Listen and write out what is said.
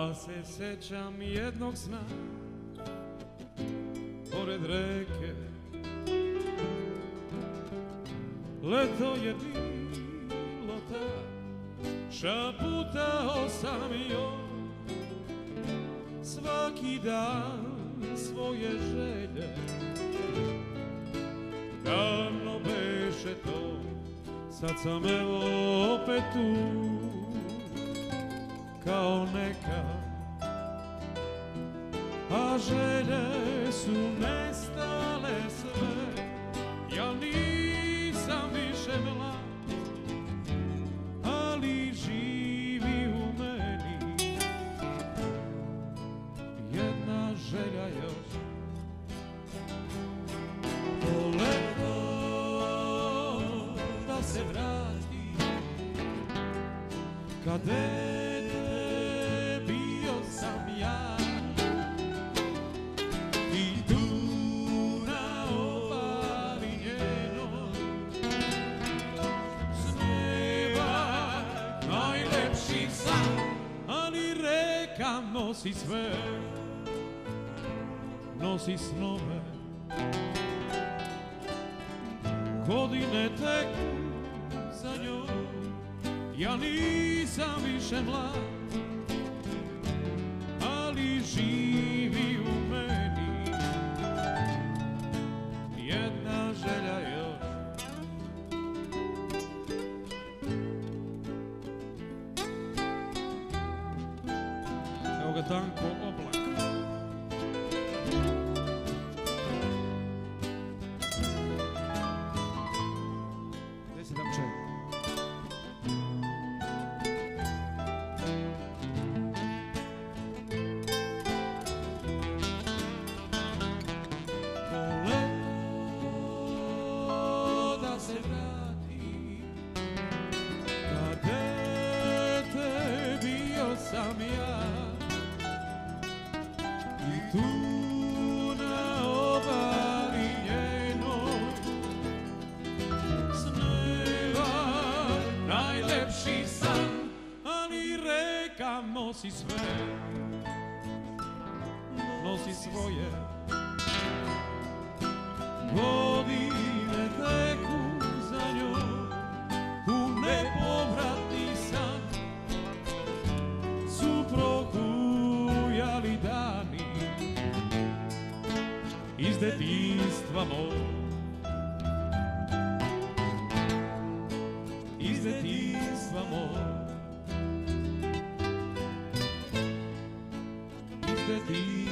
Ja se sećam jednog sna pored reke. Leto je bilo tad, šaputao sam joj svaki dan svoje želje. Davno beše to, sad sam evo opet tu, kao nekad, a želje su nestale sve. Ja nisam više mlad, ali živi u meni jedna želja još. To leto da se vrati, kad bio sam ja, i tu na obali njenoj sneva najlepši san, ali reka nosi sve, nosi snove. Godine teku za njom, ja nisam više mlad, ali živi u meni jedna želja još. Evo ga tanko oblak. Gde si tam čeka? Sam ja, i tu na obali njenoj sneva najlepši san, ali reka nosi sve, nosi svoje. Godine teku za njom u nepovratni san, prohujali dani iz detinjstva mog, iz detinjstva mog, iz detinjstva.